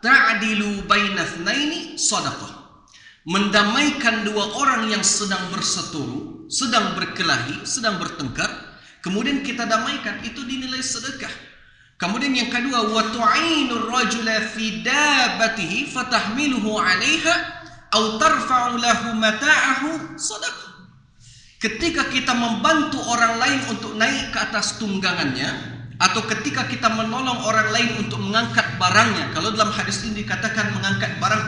ta'dilu baina itsnaini shadaqah. Mendamaikan dua orang yang sedang berseteru, sedang berkelahi, sedang bertengkar, kemudian kita damaikan, itu dinilai sedekah. Kemudian yang kedua, wa tu'inur rajula fi dabbatihi fatahmiluhu 'alaiha aw tarfa'u lahu mata'ahu shadaqah. Ketika kita membantu orang lain untuk naik ke atas tunggangannya, atau ketika kita menolong orang lain untuk mengangkat barangnya, kalau dalam hadis ini dikatakan mengangkat barang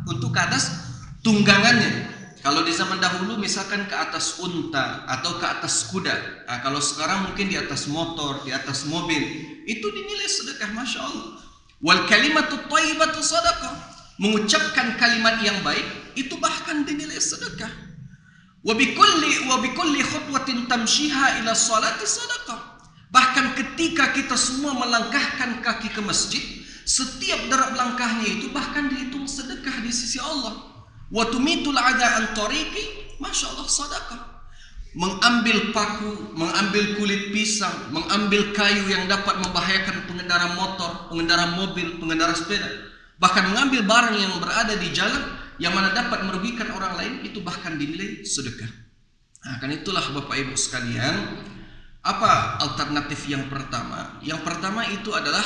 untuk ke atas tunggangannya. Kalau di zaman dahulu misalkan ke atas unta atau ke atas kuda. Nah, kalau sekarang mungkin di atas motor, di atas mobil, itu dinilai sedekah, masya Allah. Wal kalimatu thayyibatu sadaqah. Mengucapkan kalimat yang baik itu bahkan dinilai sedekah. Wa bikulli khutwatin tamshiha ila sholati sadaqah. Bahkan ketika kita semua melangkahkan kaki ke masjid, setiap derap langkahnya itu bahkan dihitung sedekah di sisi Allah. Wa tumitul adha an tariqi, masya Allah, sedekah. Mengambil paku, mengambil kulit pisang, mengambil kayu yang dapat membahayakan pengendara motor, pengendara mobil, pengendara sepeda, bahkan mengambil barang yang berada di jalan yang mana dapat merugikan orang lain, itu bahkan dinilai sedekah. Nah, kan itulah Bapak Ibu sekalian, apa alternatif yang pertama? Yang pertama itu adalah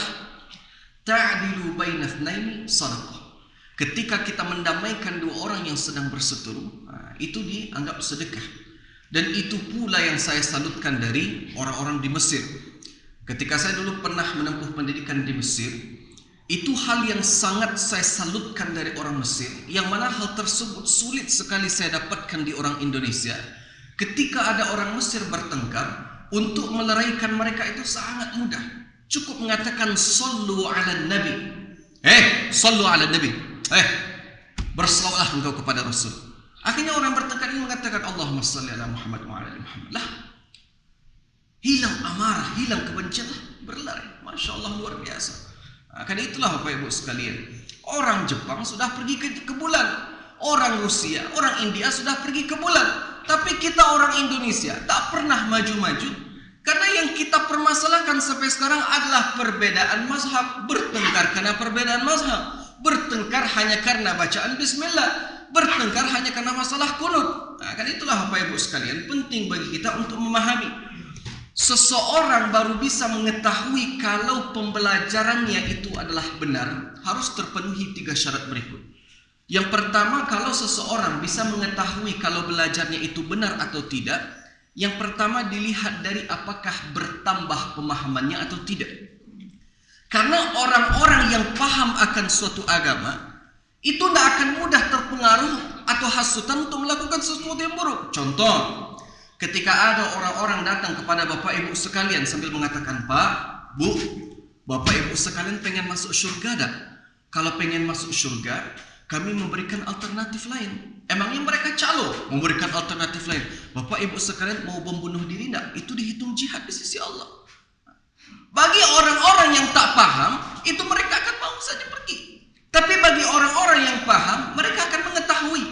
ta'dilu baina itsnaini shadaqah. Ketika kita mendamaikan dua orang yang sedang berseteru, itu dianggap sedekah. Dan itu pula yang saya salutkan dari orang-orang di Mesir. Ketika saya dulu pernah menempuh pendidikan di Mesir, itu hal yang sangat saya salutkan dari orang Mesir, yang mana hal tersebut sulit sekali saya dapatkan di orang Indonesia. Ketika ada orang Mesir bertengkar, untuk meleraikan mereka itu sangat mudah. Cukup mengatakan sallu ala nabi. Sallu ala nabi. Berselawatlah engkau kepada Rasul. Akhirnya orang bertengkar ini mengatakan Allahumma salli ala Muhammad wa ala ali Muhammad. Lah, hilang amarah, hilang kebencian, berlari. Masya Allah, luar biasa. Karena itulah Bapak Ibu sekalian, orang Jepang sudah pergi ke bulan, orang Rusia, orang India sudah pergi ke bulan, tapi kita orang Indonesia tak pernah maju-maju. Karena yang kita permasalahkan sampai sekarang adalah perbedaan mazhab. Bertengkar karena perbedaan mazhab, bertengkar hanya karena bacaan bismillah, bertengkar hanya karena masalah kunut. Nah, kan itulah Bapak Ibu sekalian, penting bagi kita untuk memahami. Seseorang baru bisa mengetahui kalau pembelajarannya itu adalah benar, harus terpenuhi 3 syarat berikut. Yang pertama, kalau seseorang bisa mengetahui kalau belajarnya itu benar atau tidak, yang pertama dilihat dari apakah bertambah pemahamannya atau tidak. Karena orang-orang yang paham akan suatu agama itu tidak akan mudah terpengaruh atau hasutan untuk melakukan sesuatu yang buruk. Contoh, ketika ada orang-orang datang kepada Bapak Ibu sekalian sambil mengatakan, Pak, Bu, Bapak Ibu sekalian pengen masuk surga dah? Kalau pengen masuk surga, kami memberikan alternatif lain. Emangnya mereka calo memberikan alternatif lain? Bapak Ibu sekalian mau membunuh diri enggak? Itu dihitung jihad di sisi Allah. Bagi orang-orang yang tak paham, itu mereka akan mau saja pergi. Tapi bagi orang-orang yang paham, mereka akan mengetahui,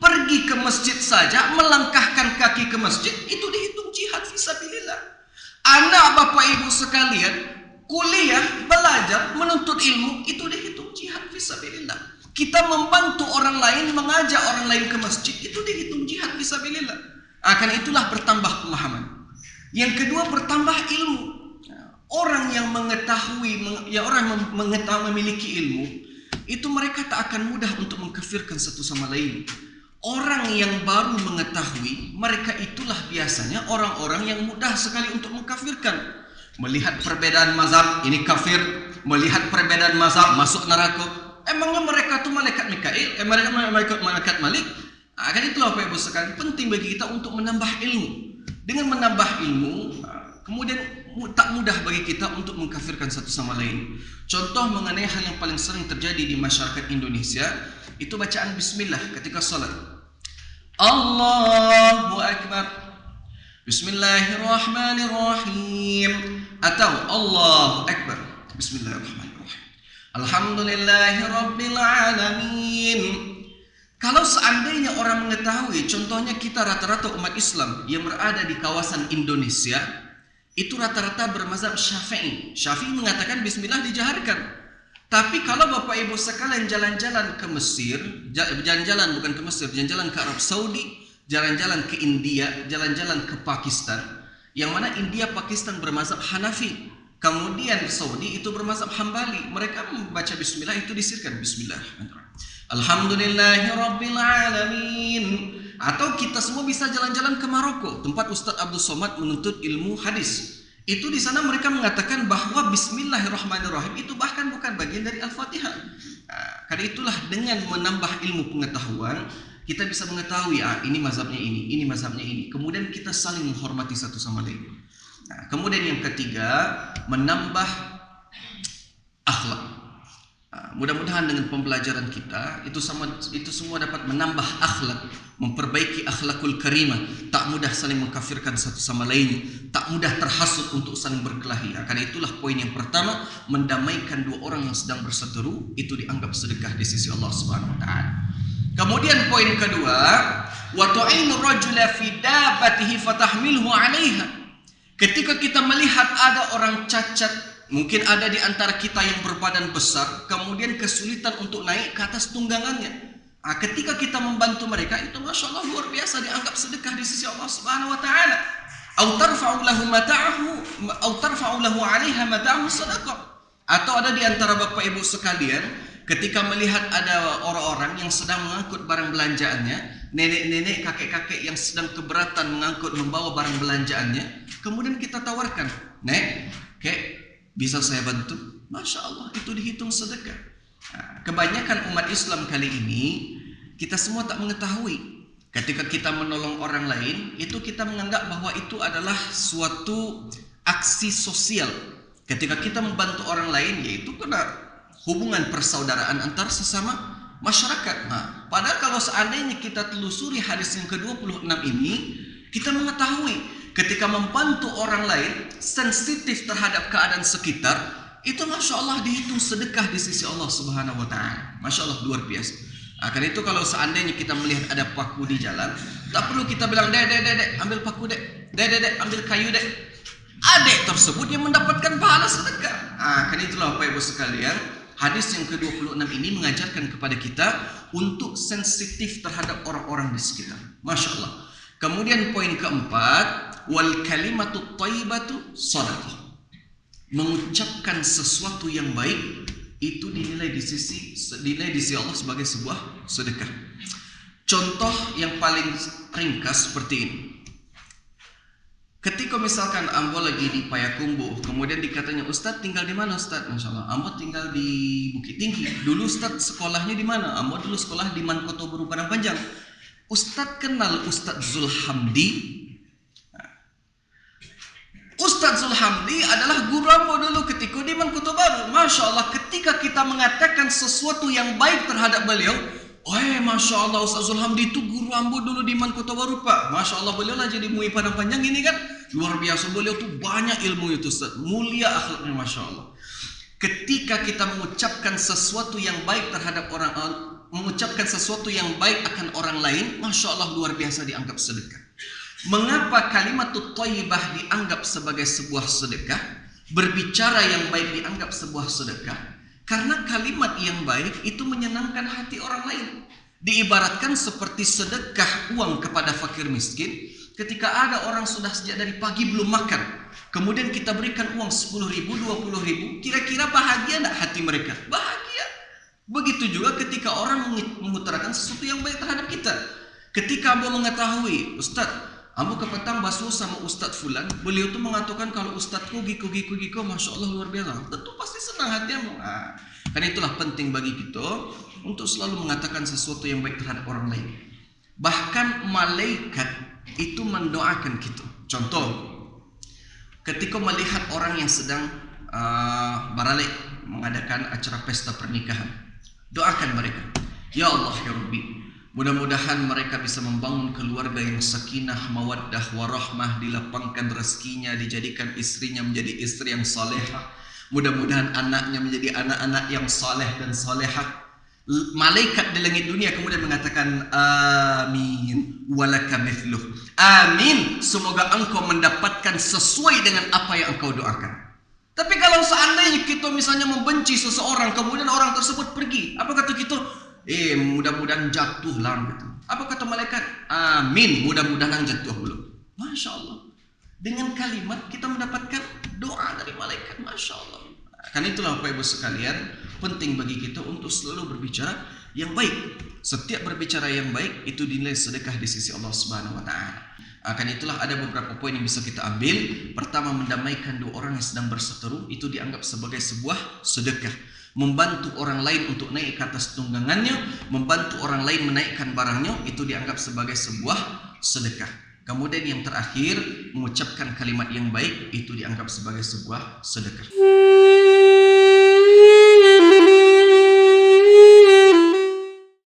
pergi ke masjid saja, melangkahkan kaki ke masjid, itu dihitung jihad fisabilillah. Anak Bapak Ibu sekalian, kuliah, belajar, menuntut ilmu, itu dihitung jihad fisabilillah. Kita membantu orang lain, mengajak orang lain ke masjid, itu dihitung jihad fisabilillah. Akan itulah bertambah pemahaman. Yang kedua, bertambah ilmu. Orang yang mengetahui, memiliki ilmu, itu mereka tak akan mudah untuk mengkafirkan satu sama lain. Orang yang baru mengetahui, mereka itulah biasanya orang-orang yang mudah sekali untuk mengkafirkan. Melihat perbedaan mazhab, ini kafir. Melihat perbedaan mazhab, masuk neraka. Emangnya mereka tuh malaikat Mikail? Malaikat Malik? Kan itulah Bapak Ibu sekalian, penting bagi kita untuk menambah ilmu. Dengan menambah ilmu, kemudian tak mudah bagi kita untuk mengkafirkan satu sama lain. Contoh mengenai hal yang paling sering terjadi di masyarakat Indonesia, itu bacaan bismillah ketika salat. Allahu Akbar, Bismillahirrahmanirrahim, atau Allahu Akbar, Bismillahirrahmanirrahim, Alhamdulillahi Rabbil Alamin. Kalau seandainya orang mengetahui, contohnya kita rata-rata umat Islam yang berada di kawasan Indonesia, itu rata-rata bermazhab Syafi'i. Syafi'i mengatakan bismillah dijaharkan. Tapi kalau Bapak Ibu sekalian jalan-jalan ke Mesir, jalan-jalan bukan ke Mesir, jalan-jalan ke Arab Saudi, jalan-jalan ke India, jalan-jalan ke Pakistan, yang mana India, Pakistan bermazhab Hanafi, kemudian Saudi itu bermazhab Hambali. Mereka membaca bismillah itu disirkan bismillah. Alhamdulillahirabbil alamin. Atau kita semua bisa jalan-jalan ke Maroko, tempat Ustadz Abdul Somad menuntut ilmu hadis. Itu di sana mereka mengatakan bahwa Bismillahirrahmanirrahim itu bahkan bukan bagian dari Al-Fatihah. Karena itulah dengan menambah ilmu pengetahuan kita bisa mengetahui ini mazhabnya ini mazhabnya ini. Kemudian kita saling menghormati satu sama lain. Kemudian yang ketiga, menambah akhlak. Mudah-mudahan dengan pembelajaran kita itu semua dapat menambah akhlak, memperbaiki akhlakul karimah, tak mudah saling mengkafirkan satu sama lain, tak mudah terhasut untuk saling berkelahi. Karena itulah poin yang pertama, mendamaikan dua orang yang sedang berseteru itu dianggap sedekah di sisi Allah Subhanahu wa taala. Kemudian poin kedua, wa tu'inu rajula fi dabbatihi fatahmilhu 'alaiha. Ketika kita melihat ada orang cacat, mungkin ada di antara kita yang berbadan besar, kemudian kesulitan untuk naik ke atas tunggangannya. Ketika kita membantu mereka, itu Masya Allah luar biasa dianggap sedekah di sisi Allah Subhanahu wa taala. Au tarfa'u lahu mata'ahu, au tarfa'u lahu 'alaiha mata'ahu sadaqah. Atau ada di antara Bapak Ibu sekalian, ketika melihat ada orang-orang yang sedang mengangkut barang belanjaannya, nenek-nenek, kakek-kakek yang sedang keberatan membawa barang belanjaannya, kemudian kita tawarkan, "Nek, Kek, bisa saya bantu?" Masya Allah, itu dihitung sedekah. Kebanyakan umat Islam kali ini kita semua tak mengetahui. Ketika kita menolong orang lain, itu kita menganggap bahwa itu adalah suatu aksi sosial. Ketika kita membantu orang lain, yaitu kena hubungan persaudaraan antar sesama masyarakat. Padahal kalau seandainya kita telusuri hadis yang ke-26 ini, kita mengetahui ketika membantu orang lain sensitif terhadap keadaan sekitar, itu Masya Allah dihitung sedekah di sisi Allah Subhanahu wa taala. Masya Allah luar biasa. Karena itu kalau seandainya kita melihat ada paku di jalan, tak perlu kita bilang, dek, ambil paku dek, dek, ambil kayu dek. Adek tersebut yang mendapatkan pahala sedekah. Karena itulah Bapak Ibu sekalian, hadis yang ke-26 ini mengajarkan kepada kita untuk sensitif terhadap orang-orang di sekitar. Masya Allah. Kemudian poin keempat, wal kalimatu thayyibatu shadaqah. Mengucapkan sesuatu yang baik itu dinilai di sisi Allah sebagai sebuah sedekah. Contoh yang paling ringkas seperti ini. Ketika misalkan Ambo lagi di Payakumbuh, kemudian dikatanya, "Ustadz tinggal di mana Ustadz?" Masya Allah, "Ambo tinggal di Bukit Tinggi." "Dulu Ustadz sekolahnya di mana?" "Ambo dulu sekolah di Mankotobaru Padang Panjang." "Ustadz kenal Ustadz Zulhamdi?" Ustadz Zulhamdi adalah guru Ambo dulu ketika di Mankotobaru. Masya Allah, ketika kita mengatakan sesuatu yang baik terhadap beliau, Masya Allah, Ustadz Zulhamdi itu guru Ambo dulu di Mankotobaru Pak. Masya Allah, beliau lah jadi MUI Padang Panjang ini kan. Luar biasa, beliau tuh banyak ilmu itu Ustadz. Mulia akhlaknya Masya Allah. Ketika kita mengucapkan sesuatu yang baik terhadap mengucapkan sesuatu yang baik akan orang lain, Masya Allah luar biasa dianggap sedekah. Mengapa kalimatut thayyibah dianggap sebagai sebuah sedekah? Berbicara yang baik dianggap sebuah sedekah karena kalimat yang baik itu menyenangkan hati orang lain. Diibaratkan seperti sedekah uang kepada fakir miskin. Ketika ada orang sudah sejak dari pagi belum makan, kemudian kita berikan uang 10.000, 20.000, kira-kira bahagia enggak hati mereka? Bahagia. Begitu juga ketika orang mengutarakan sesuatu yang baik terhadap kita. Ketika Ambo mengetahui, "Ustadz, Ambo ke petang basuh sama Ustadz Fulan, beliau tuh mengatakan kalau Ustadzku giko, Masya Allah luar biasa." Tentu pasti senang hati Ambo. Karena itulah penting bagi kita untuk selalu mengatakan sesuatu yang baik terhadap orang lain. Bahkan malaikat itu mendoakan kita. Contoh, ketika melihat orang yang sedang baralik mengadakan acara pesta pernikahan, doakan mereka, "Ya Allah ya Rabbi, mudah-mudahan mereka bisa membangun keluarga yang sakinah, mawaddah, warahmah, dilapangkan rezekinya, dijadikan istrinya menjadi istri yang salehah. Mudah-mudahan anaknya menjadi anak-anak yang saleh dan salehah." Malaikat di langit dunia kemudian mengatakan, "Amin, walaka mithluh." Amin, semoga engkau mendapatkan sesuai dengan apa yang engkau doakan. Tapi kalau seandainya kita misalnya membenci seseorang, kemudian orang tersebut pergi, apa kata kita? Mudah-mudahan jatuh lah gitu. Apa kata malaikat? Amin, mudah-mudahan jatuh belum. Masya Allah. Dengan kalimat kita mendapatkan doa dari malaikat. Masya Allah. Kan itulah Bapak Ibu sekalian, penting bagi kita untuk selalu berbicara yang baik. Setiap berbicara yang baik itu dinilai sedekah di sisi Allah Subhanahu wa taala. Akan itulah ada beberapa poin yang bisa kita ambil. Pertama, mendamaikan dua orang yang sedang berseteru itu dianggap sebagai sebuah sedekah. Membantu orang lain untuk naik ke atas tunggangannya, membantu orang lain menaikkan barangnya, itu dianggap sebagai sebuah sedekah. Kemudian yang terakhir, mengucapkan kalimat yang baik itu dianggap sebagai sebuah sedekah.